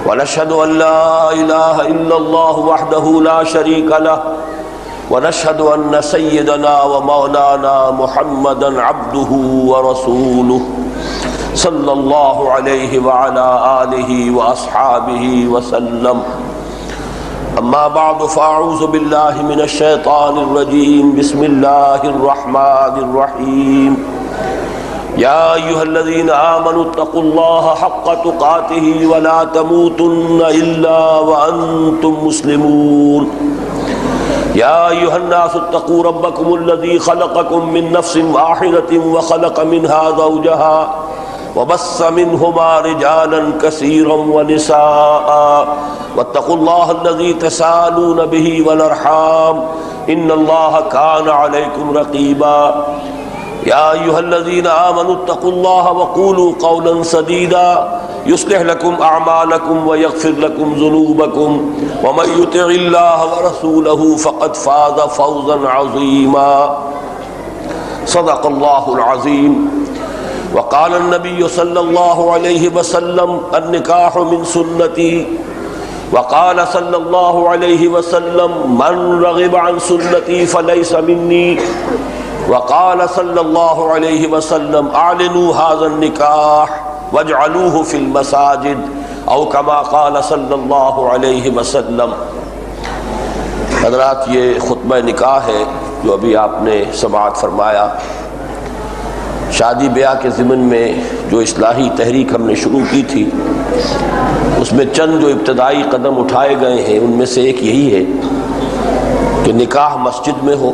ونشهد أن لا إله إلا الله وحده لا شريك له ونشهد أن سيدنا ومولانا محمدا عبده ورسوله صلى الله عليه وعلى آله وأصحابه وسلم. أما بعد فأعوذ بالله من الشيطان الرجيم. بسم الله الرحمن الرحيم. يا أيها الذين آمنوا اتقوا الله حق تقاته ولا تموتن إلا وأنتم مسلمون. يا أيها الناس اتقوا ربكم الذي خلقكم من نفس واحدة وخلق منها زوجها وبث منهما رجالا كثيرا ونساء واتقوا الله الذي تساءلون به والأرحام إن الله كان عليكم رقيبا. يا أيها الذين آمنوا اتقوا الله وقولوا قولا سديدا يصلح لكم أعمالكم ويغفر لكم ذنوبكم ومن يطع الله ورسوله فقد فاز فوزا عظيما. صدق الله العظيم. وقال النبي صلى الله عليه وسلم النكاح من سنتي وقال صلى الله عليه وسلم من رغب عن سنتي فليس مني وقال صلى الله عليه وسلم اعلنوا هذا النكاح واجعلوه في المساجد او كما قال صلی اللہ علیہ وسلم. حضرات، یہ خطبہ نکاح ہے جو ابھی آپ نے سماعت فرمایا. شادی بیاہ کے ضمن میں جو اصلاحی تحریک ہم نے شروع کی تھی، اس میں چند جو ابتدائی قدم اٹھائے گئے ہیں ان میں سے ایک یہی ہے کہ نکاح مسجد میں ہو.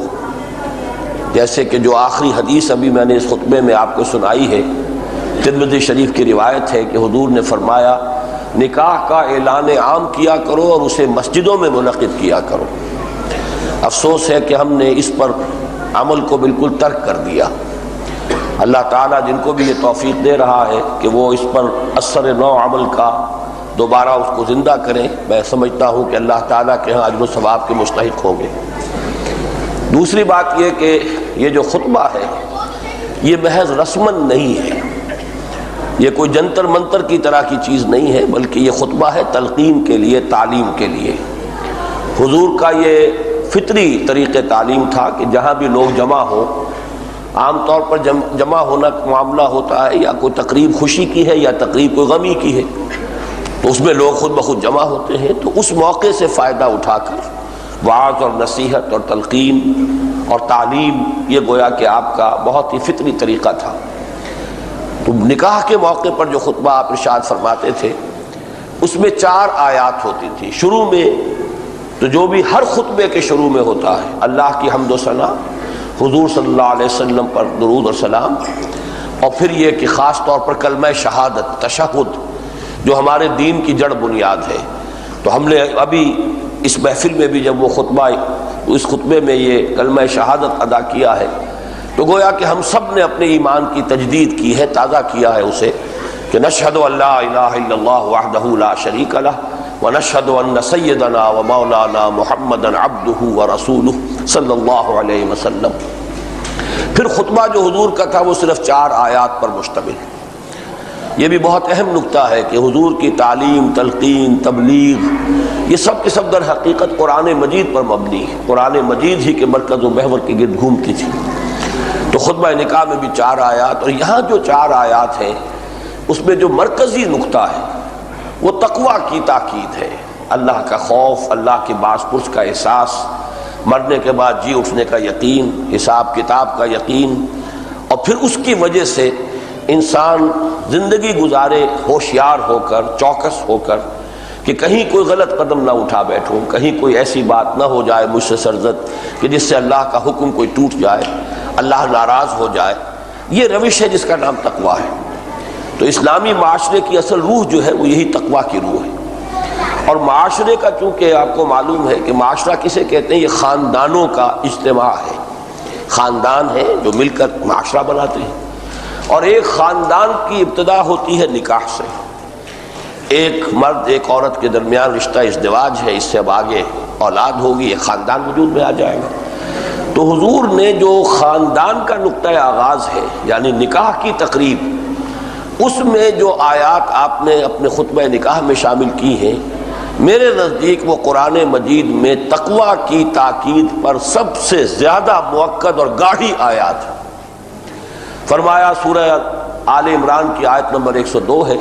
جیسے کہ جو آخری حدیث ابھی میں نے اس خطبے میں آپ کو سنائی ہے، ترمذی شریف کی روایت ہے کہ حضور نے فرمایا نکاح کا اعلان عام کیا کرو اور اسے مسجدوں میں منعقد کیا کرو. افسوس ہے کہ ہم نے اس پر عمل کو بالکل ترک کر دیا. اللہ تعالیٰ جن کو بھی یہ توفیق دے رہا ہے کہ وہ اس پر اثر نو عمل کا دوبارہ اس کو زندہ کریں، میں سمجھتا ہوں کہ اللہ تعالیٰ کے ہاں اجر و ثواب کے مستحق ہوں گے. دوسری بات یہ کہ یہ جو خطبہ ہے یہ محض رسمن نہیں ہے، یہ کوئی جنتر منتر کی طرح کی چیز نہیں ہے، بلکہ یہ خطبہ ہے تلقین کے لیے، تعلیم کے لیے. حضور کا یہ فطری طریقہ تعلیم تھا کہ جہاں بھی لوگ جمع ہوں، عام طور پر جمع ہونا معاملہ ہوتا ہے یا کوئی تقریب خوشی کی ہے یا تقریب کوئی غمی کی ہے، تو اس میں لوگ خود بخود جمع ہوتے ہیں. تو اس موقع سے فائدہ اٹھا کر وعظ اور نصیحت اور تلقین اور تعلیم، یہ گویا کہ آپ کا بہت ہی فطری طریقہ تھا. تو نکاح کے موقع پر جو خطبہ آپ ارشاد فرماتے تھے اس میں 4 آیات ہوتی تھی شروع میں. تو جو بھی ہر خطبے کے شروع میں ہوتا ہے، اللہ کی حمد و ثنا، حضور صلی اللہ علیہ وسلم پر درود اور سلام، اور پھر یہ کہ خاص طور پر کلمہ شہادت، تشہد، جو ہمارے دین کی جڑ بنیاد ہے. تو ہم نے ابھی اس محفل میں بھی جب وہ خطبہ، اس خطبے میں یہ کلمہ شہادت ادا کیا ہے، تو گویا کہ ہم سب نے اپنے ایمان کی تجدید کی ہے، تازہ کیا ہے اسے، کہ نشہد ان لا الہ الا اللہ وحدہ لا شریک لہ ونشہد ان سیدنا و مولانا محمدا عبدہ ورسولہ صلی اللہ علیہ وسلم. پھر خطبہ جو حضور کا تھا وہ صرف 4 آیات پر مشتمل ہے. یہ بھی بہت اہم نکتہ ہے کہ حضور کی تعلیم، تلقین، تبلیغ، یہ سب کے سب در حقیقت قرآن مجید پر مبنی ہے. قرآن مجید ہی کے مرکز و محور کے گرد گھومتی تھی. تو خطبہ نکاح میں بھی 4 آیات، اور یہاں جو 4 آیات ہیں اس میں جو مرکزی نکتہ ہے وہ تقویٰ کی تاکید ہے. اللہ کا خوف، اللہ کے باز پرس کا احساس، مرنے کے بعد جی اٹھنے کا یقین، حساب کتاب کا یقین، اور پھر اس کی وجہ سے انسان زندگی گزارے ہوشیار ہو کر، چوکس ہو کر، کہ کہیں کوئی غلط قدم نہ اٹھا بیٹھوں، کہیں کوئی ایسی بات نہ ہو جائے مجھ سے سرزد کہ جس سے اللہ کا حکم کوئی ٹوٹ جائے، اللہ ناراض ہو جائے. یہ روش ہے جس کا نام تقویٰ ہے. تو اسلامی معاشرے کی اصل روح جو ہے وہ یہی تقویٰ کی روح ہے. اور معاشرے کا، چونکہ آپ کو معلوم ہے کہ معاشرہ کسے کہتے ہیں، یہ خاندانوں کا اجتماع ہے. خاندان ہے جو مل کر معاشرہ بناتے ہیں، اور ایک خاندان کی ابتدا ہوتی ہے نکاح سے. ایک مرد ایک عورت کے درمیان رشتہ ازدواج ہے، اس سے اب آگے اولاد ہوگی، ایک خاندان وجود میں آ جائے گا. تو حضور نے جو خاندان کا نقطۂ آغاز ہے، یعنی نکاح کی تقریب، اس میں جو آیات آپ نے اپنے خطبہ نکاح میں شامل کی ہیں، میرے نزدیک وہ قرآن مجید میں تقوی کی تاکید پر سب سے زیادہ مؤکد اور گاڑھی آیات ہے۔ فرمایا سورہ آل عمران کی آیت نمبر 102 ہے،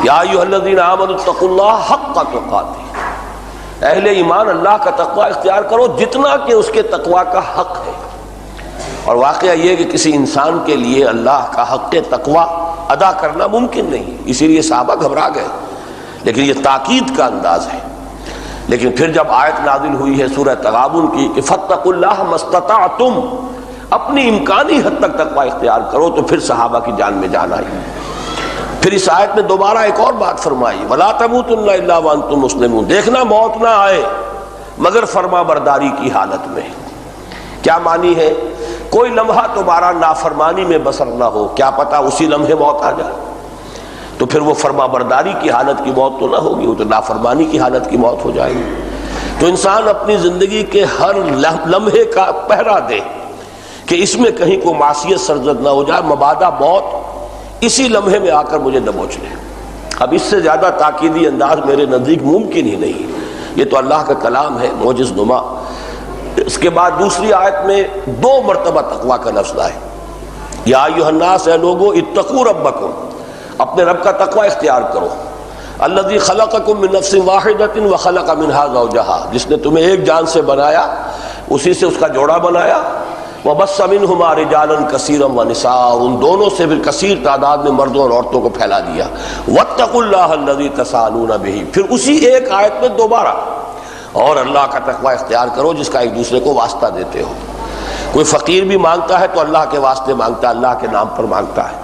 یا ایھا الذین آمنوا اتقوا اللہ حق تقاتہ، اہل ایمان اللہ کا تقوی اختیار کرو جتنا کہ اس کے تقوی کا حق ہے۔ اور واقعہ یہ کہ کسی انسان کے لیے اللہ کا حق تقوی ادا کرنا ممکن نہیں، اسی لیے صحابہ گھبرا گئے، لیکن یہ تاکید کا انداز ہے۔ لیکن پھر جب آیت نازل ہوئی ہے سورہ تغابن کی کہ فاتقوا اللہ ما استطعتم، اپنی امکانی حد تک تقوی اختیار کرو، تو پھر صحابہ کی جان میں جان آئی۔ پھر اس آیت میں دوبارہ ایک اور بات فرمائی، وَلَا تَمُوتُنَّ إِلَّا وَأَنْتُم مُسْلِمُونَ، دیکھنا موت نہ آئے مگر فرما برداری کی حالت میں۔ کیا معنی ہے؟ کوئی لمحہ تمہارا نافرمانی میں بسر نہ ہو، کیا پتہ اسی لمحے موت آ جائے، تو پھر وہ فرما برداری کی حالت کی موت تو نہ ہوگی، وہ تو نافرمانی کی حالت کی موت ہو جائے گی۔ تو انسان اپنی زندگی کے ہر لمحے کا پہرا دے کہ اس میں کہیں کوئی معصیت سرزد نہ ہو جائے، مبادا موت اسی لمحے میں آ کر مجھے دبوچ لے۔ اب اس سے زیادہ تاکیدی انداز میرے نزدیک ممکن ہی نہیں، یہ تو اللہ کا کلام ہے معجز نما۔ اس کے بعد دوسری آیت میں 2 مرتبہ تقوی کا لفظ آئے، یا ایھا الناس، اے لوگو، اتقوا ربکم، اپنے رب کا تقوی اختیار کرو، الذی خلقکم من نفس واحدۃ وخلق منہا زوجہا، جس نے تمہیں ایک جان سے بنایا، اسی سے اس کا جوڑا بنایا، وبث منہما رجالا کثیرا ونساء، ان دونوں سے پھر کثیر تعداد میں مردوں اور عورتوں کو پھیلا دیا، واتقوا اللہ الذی تساءلون بہ، پھر اسی ایک آیت میں دوبارہ، اور اللہ کا تقوی اختیار کرو جس کا ایک دوسرے کو واسطہ دیتے ہو۔ کوئی فقیر بھی مانگتا ہے تو اللہ کے واسطے مانگتا ہے، اللہ کے نام پر مانگتا ہے۔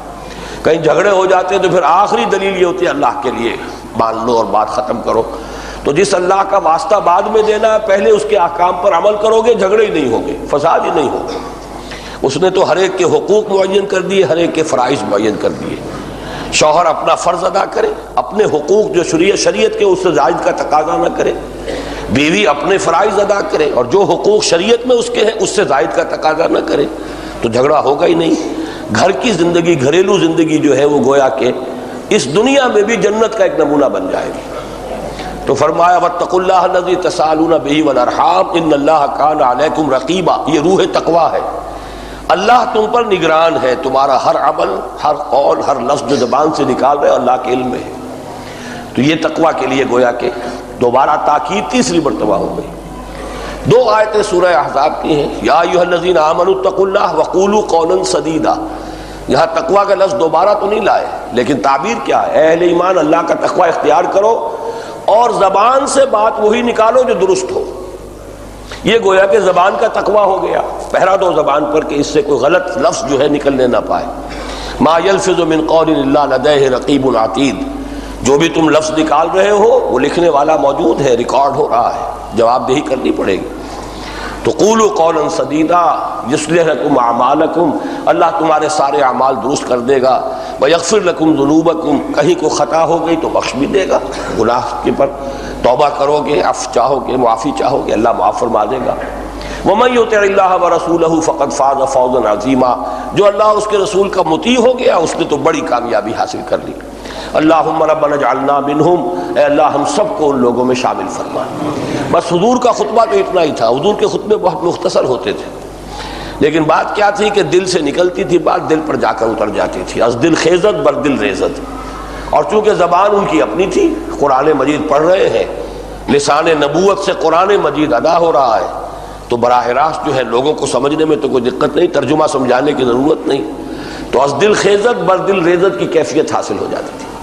کہیں جھگڑے ہو جاتے ہیں تو پھر آخری دلیل یہ ہوتی ہے اللہ کے لیے مان لو اور بات ختم کرو۔ تو جس اللہ کا واسطہ بعد میں دینا ہے، پہلے اس کے احکام پر عمل کرو گے، جھگڑے ہی نہیں ہوں گے، فساد ہی نہیں ہوگا۔ اس نے تو ہر ایک کے حقوق معین کر دیے، ہر ایک کے فرائض معین کر دیے۔ شوہر اپنا فرض ادا کرے، اپنے حقوق جو شریعت کے اس سے زائد کا تقاضا نہ کرے، بیوی اپنے فرائض ادا کرے اور جو حقوق شریعت میں اس کے ہیں اس سے زائد کا تقاضا نہ کرے، تو جھگڑا ہوگا ہی نہیں۔ گھر کی زندگی، گھریلو زندگی جو ہے وہ گویا کہ اس دنیا میں بھی جنت کا ایک نمونہ بن جائے گی۔ تو فرمایا واتقوا اللہ الذی تساءلون بہ والارحام ان اللہ کان علیکم رقیبا، یہ روح تقوی ہے۔ اللہ تم پر نگران ہے، تمہارا ہر عمل، ہر قول، ہر لفظ جو زبان سے نکال رہے اللہ کے علم میں ہے۔ تو یہ تقوی کے لیے گویا کہ دوبارہ تاکید تیسری مرتبہ ہو گئی۔ 2 آیتیں سورہ احزاب کی ہیں، یا ایھا الذین آمنوا اتقوا اللہ وقولوا قولا سدیدا۔ یہاں تقوی کا لفظ دوبارہ تو نہیں لائے، لیکن تعبیر کیا ہے؟ اے اہل ایمان اللہ کا تقوی اختیار کرو اور زبان سے بات وہی نکالو جو درست ہو۔ یہ گویا کہ زبان کا تقوی ہو گیا، پہرا دو زبان پر کہ اس سے کوئی غلط لفظ جو ہے نکلنے نہ پائے۔ ما یلفظ من قول الا لدیہ رقیب عتید، جو بھی تم لفظ نکال رہے ہو وہ لکھنے والا موجود ہے، ریکارڈ ہو رہا ہے، جواب دہی کرنی پڑے گی۔ تو قولوا قولا سدیدا یصلح لکم اعمالکم، اللہ تمہارے سارے اعمال درست کر دے گا، ویغفر لکم ذنوبکم، کہیں کوئی خطا ہو گئی تو بخش بھی دے گا، گناہ کے پر توبہ کرو گے، عفو چاہو گے، معافی چاہو گے، اللہ معاف فرما دے گا۔ ومن یطع اللہ ورسولہ فقد فاز فوزا عظیما، جو اللہ اس کے رسول کا مطیع ہو گیا اس نے تو بڑی کامیابی حاصل کر لی۔ اللہم ربنا اجعلنا منہم، اے اللہ ہم سب کو ان لوگوں میں شامل فرما۔ بس حضور کا خطبہ تو اتنا ہی تھا، حضور کے خطبے بہت مختصر ہوتے تھے، لیکن بات کیا تھی کہ دل سے نکلتی تھی بات، دل پر جا کر اتر جاتی تھی، از دل خیزت بر دل ریزت۔ اور چونکہ زبان ان کی اپنی تھی، قرآن مجید پڑھ رہے ہیں، لسان نبوت سے قرآن مجید ادا ہو رہا ہے، تو براہ راست جو ہے لوگوں کو سمجھنے میں تو کوئی دقت نہیں، ترجمہ سمجھانے کی ضرورت نہیں، تو از دل خیزت بر دل ریزت کی کیفیت حاصل ہو جاتی تھی۔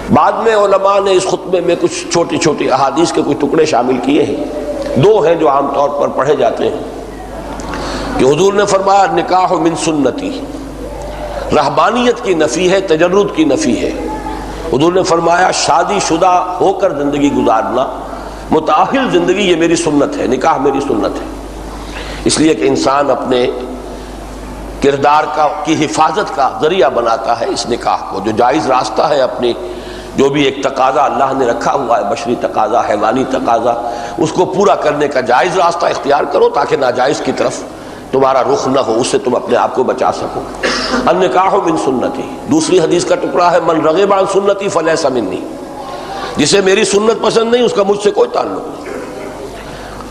بعد میں علماء نے اس خطبے میں کچھ چھوٹی چھوٹی احادیث کے کچھ ٹکڑے شامل کیے ہیں، 2 ہیں جو عام طور پر پڑھے جاتے ہیں، کہ حضور نے فرمایا نکاح من سنتی، رہبانیت کی نفی ہے، تجرد کی نفی ہے۔ حضور نے فرمایا شادی شدہ ہو کر زندگی گزارنا، متأہل زندگی، یہ میری سنت ہے، نکاح میری سنت ہے۔ اس لیے کہ انسان اپنے کردار کی حفاظت کا ذریعہ بناتا ہے اس نکاح کو، جو جائز راستہ ہے، اپنی جو بھی ایک تقاضا اللہ نے رکھا ہوا ہے، بشری تقاضا، حیوانی تقاضا، اس کو پورا کرنے کا جائز راستہ اختیار کرو تاکہ ناجائز کی طرف تمہارا رخ نہ ہو، اس سے تم اپنے آپ کو بچا سکو۔ النکاح من سنتی، دوسری حدیث کا ٹکڑا ہے من رغب عن سنتی فلیس منی، جسے میری سنت پسند نہیں اس کا مجھ سے کوئی تعلق نہیں۔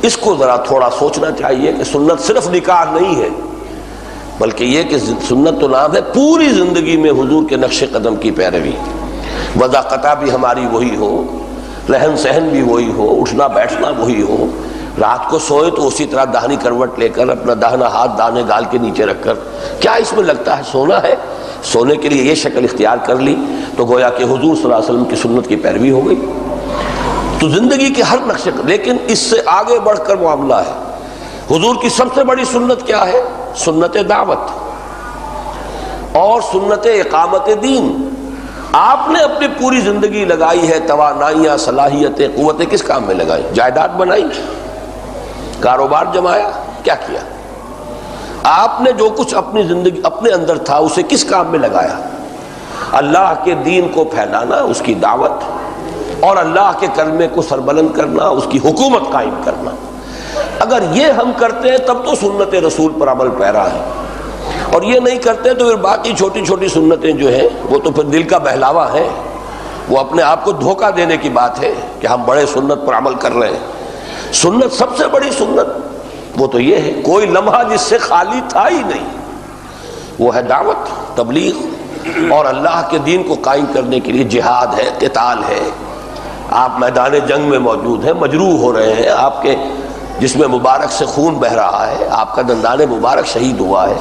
اس کو ذرا تھوڑا سوچنا چاہیے کہ سنت صرف نکاح نہیں ہے، بلکہ یہ کہ سنت تو نام ہے پوری زندگی میں حضور کے نقش قدم کی پیروی، وضع قطع بھی ہماری وہی ہو، رہن سہن بھی وہی ہو، اٹھنا بیٹھنا وہی ہو، رات کو سوئے تو اسی طرح داہنی کروٹ لے کر اپنا داہنا ہاتھ دانے گال کے نیچے رکھ کر، کیا اس میں لگتا ہے سونا ہے؟ سونے کے لیے یہ شکل اختیار کر لی تو گویا کہ حضور صلی اللہ علیہ وسلم کی سنت کی پیروی ہو گئی۔ تو زندگی کے ہر نقشے، لیکن اس سے آگے بڑھ کر معاملہ ہے۔ حضور کی سب سے بڑی سنت کیا ہے؟ سنت دعوت اور سنت اقامت دین۔ آپ نے اپنی پوری زندگی لگائی ہے، توانائیاں، صلاحیتیں، قوتیں کس کام میں لگائی؟ جائیداد بنائی، کاروبار جمایا، کیا کیا؟ آپ نے جو کچھ اپنی زندگی اپنے اندر تھا اسے کس کام میں لگایا؟ اللہ کے دین کو پھیلانا، اس کی دعوت، اور اللہ کے کلمے کو سربلند کرنا، اس کی حکومت قائم کرنا۔ اگر یہ ہم کرتے ہیں تب تو سنت رسول پر عمل پیرا ہے، اور یہ نہیں کرتے تو پھر باقی چھوٹی چھوٹی سنتیں جو ہیں وہ تو پھر دل کا بہلاوا ہے، وہ اپنے آپ کو دھوکہ دینے کی بات ہے کہ ہم بڑے سنت پر عمل کر رہے ہیں۔ سنت، سب سے بڑی سنت وہ تو یہ ہے، کوئی لمحہ جس سے خالی تھا ہی نہیں، وہ ہے دعوت، تبلیغ اور اللہ کے دین کو قائم کرنے کے لیے جہاد ہے، قتال ہے۔ آپ میدان جنگ میں موجود ہیں، مجروح ہو رہے ہیں، آپ کے جسم مبارک سے خون بہہ رہا ہے، آپ کا دندان مبارک شہید ہوا ہے۔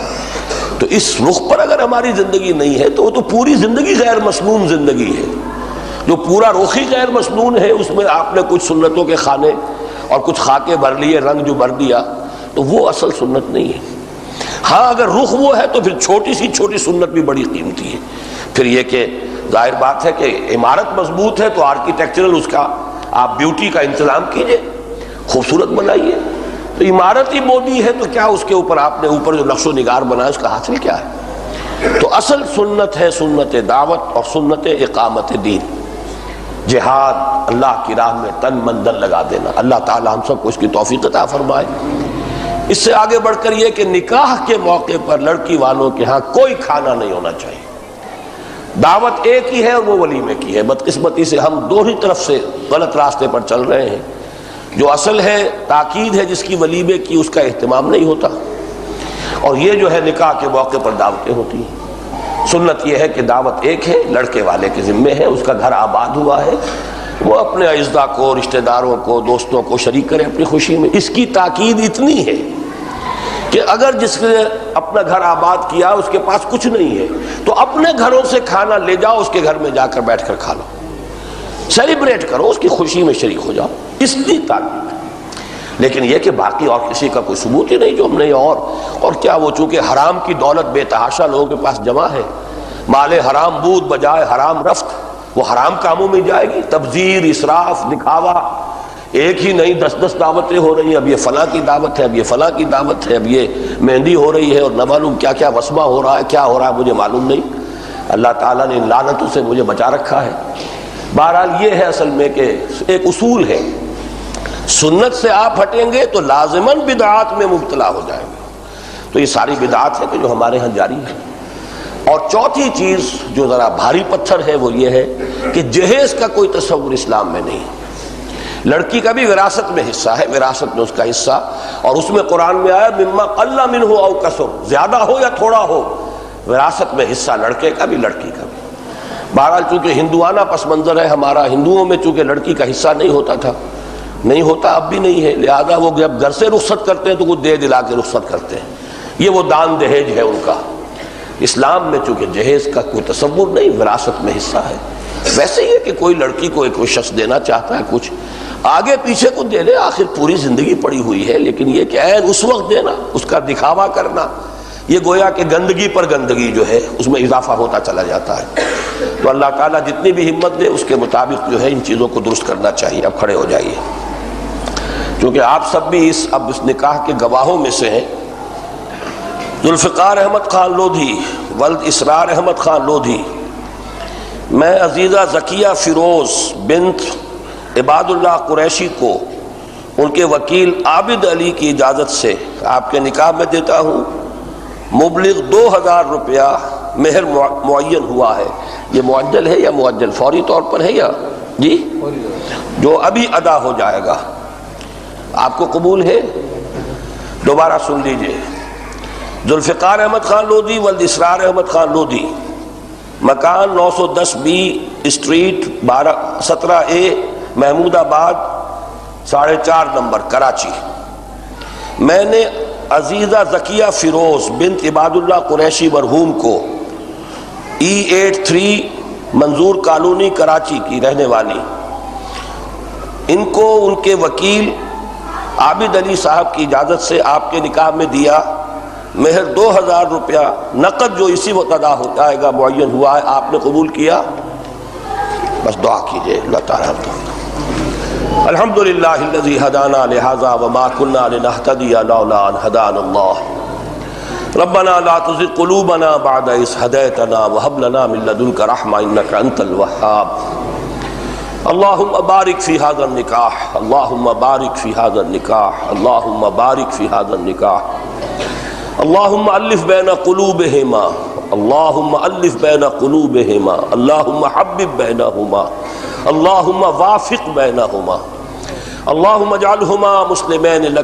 تو اس رخ پر اگر ہماری زندگی نہیں ہے تو وہ تو پوری زندگی غیر مسنون زندگی ہے۔ جو پورا رخ ہی غیر مسنون ہے، اس میں آپ نے کچھ سنتوں کے خانے اور کچھ خاکے بھر لیے، رنگ جو بھر دیا، تو وہ اصل سنت نہیں ہے۔ ہاں اگر رخ وہ ہے تو پھر چھوٹی سی چھوٹی سنت بھی بڑی قیمتی ہے۔ پھر یہ کہ ظاہر بات ہے کہ عمارت مضبوط ہے تو آرکیٹیکچرل اس کا آپ بیوٹی کا انتظام کیجئے، خوبصورت بنائیے۔ تو عمارت ہی بودی ہے تو کیا اس کے اوپر آپ نے اوپر جو نقش و نگار بنایا اس کا حاصل کیا ہے؟ تو اصل سنت ہے سنت دعوت اور سنت اقامت دین، جہاد، اللہ کی راہ میں تن من دن لگا دینا۔ اللہ تعالی ہم سب کو اس کی توفیق عطا فرمائے۔ اس سے آگے بڑھ کر یہ کہ نکاح کے موقع پر لڑکی والوں کے ہاں کوئی کھانا نہیں ہونا چاہیے۔ دعوت ایک ہی ہے اور وہ ولیمے کی ہے۔ بدقسمتی سے ہم دو ہی طرف سے غلط راستے پر چل رہے ہیں۔ جو اصل ہے تاکید ہے جس کی ولیمے کی، اس کا اہتمام نہیں ہوتا، اور یہ جو ہے نکاح کے موقع پر دعوتیں ہوتی ہیں۔ سنت یہ ہے کہ دعوت ایک ہے، لڑکے والے کے ذمے ہے، اس کا گھر آباد ہوا ہے، وہ اپنے اعزاء کو، رشتہ داروں کو، دوستوں کو شریک کرے اپنی خوشی میں۔ اس کی تاکید اتنی ہے کہ اگر جس نے اپنا گھر آباد کیا اس کے پاس کچھ نہیں ہے تو اپنے گھروں سے کھانا لے جاؤ، اس کے گھر میں جا کر بیٹھ کر کھا لو، سیلیبریٹ کرو، اس کی خوشی میں شریک ہو جاؤ، اس لیے تعلق۔ لیکن یہ کہ باقی اور کسی کا کوئی ثبوت ہی نہیں جو ہم نے اور کیا، وہ چونکہ حرام کی دولت بے تحاشا لوگوں کے پاس جمع ہے، مال حرام بود بجائے حرام رفت، وہ حرام کاموں میں جائے گی، تبذیر، اسراف، دکھاوا، ایک ہی نہیں 10 دعوتیں ہو رہی ہیں، اب یہ فلاں کی دعوت ہے، اب یہ فلاں کی دعوت ہے، اب یہ مہندی ہو رہی ہے، اور نہ معلوم کیا کیا وسمہ ہو رہا ہے، کیا ہو رہا ہے مجھے معلوم نہیں۔ اللہ تعالیٰ نے ان لعنتوں سے مجھے بچا رکھا ہے۔ بہرحال یہ ہے اصل میں کہ ایک اصول ہے، سنت سے آپ ہٹیں گے تو لازماً بدعات میں مبتلا ہو جائیں گے۔ تو یہ ساری بدعات ہے کہ جو ہمارے ہاں جاری ہے۔ اور چوتھی چیز جو ذرا بھاری پتھر ہے وہ یہ ہے کہ جہیز کا کوئی تصور اسلام میں نہیں۔ لڑکی کا بھی وراثت میں حصہ ہے، وراثت میں اس کا حصہ، اور اس میں قرآن میں آیا مما قل منہ او کثر، زیادہ ہو یا تھوڑا ہو، وراثت میں حصہ لڑکے کا بھی لڑکی کا بھی۔ بہرحال چونکہ ہندوانہ پس منظر ہے ہمارا، ہندوؤں میں چونکہ لڑکی کا حصہ نہیں ہوتا تھا، نہیں ہوتا، اب بھی نہیں ہے، لہذا وہ جب گھر سے رخصت کرتے ہیں تو وہ دے دلا کے رخصت کرتے ہیں، یہ وہ دان دہیج ہے ان کا۔ اسلام میں چونکہ جہیز کا کوئی تصور نہیں، وراثت میں حصہ ہے۔ ویسے یہ کہ کوئی لڑکی کو کوئی شخص دینا چاہتا ہے کچھ، آگے پیچھے کو دے لے، آخر پوری زندگی پڑی ہوئی ہے، لیکن یہ کہ عین اس وقت دینا، اس کا دکھاوا کرنا، یہ گویا کہ گندگی پر گندگی جو ہے اس میں اضافہ ہوتا چلا جاتا ہے۔ تو اللہ تعالیٰ جتنی بھی ہمت دے اس کے مطابق جو ہے ان چیزوں کو درست کرنا چاہیے۔ اب کھڑے ہو جائیے، کیونکہ آپ سب بھی اب اس نکاح کے گواہوں میں سے ہیں۔ ذوالفقار احمد خان لودھی، ولد اسرار احمد خان لودھی، میں عزیزہ ذکیہ فیروز بنت عباد اللہ قریشی کو ان کے وکیل عابد علی کی اجازت سے آپ کے نکاح میں دیتا ہوں. مبلغ 2000 روپیہ مہر معین ہوا ہے. یہ معجل ہے یا معجل فوری طور پر ہے یا جی جو ابھی ادا ہو جائے گا؟ آپ کو قبول ہے؟ دوبارہ سن لیجئے. ذوالفقار احمد خان لودھی ولد اسرار احمد خان لودھی، مکان 910 بی اسٹریٹ 17A محمود آباد 4.5 نمبر کراچی. میں نے عزیزہ ذکیہ فیروز بنت عباد اللہ قریشی مرحوم کو E83 منظور کالونی کراچی کی رہنے والی، ان کو ان کے وکیل عابد علی صاحب کی اجازت سے آپ کے نکاح میں دیا. مہر 2000 روپیہ نقد جو اسی وقت ادا ہو جائے گا معین ہوا ہے. آپ نے قبول کیا؟ بس دعا کیجئے اللہ تعالیٰ. الحمدللہ الذی ہدانا لہذا وما كنا لنہتدی لولا ان ہدانا اللہ. ربنا لا تزغ قلوبنا بعد إذ هديتنا وهب لنا من لدنك رحمة إنك أنت الوهاب. اللهم بارك في هذا النكاح، اللهم بارك في هذا النكاح، اللهم بارك في هذا النكاح. اللهم ألف بين قلوبهما، اللهم ألف بين قلوبهما، اللهم حبب بينهما، اللهم وافق بينهما، اللهم اجعلهما مسلمين لك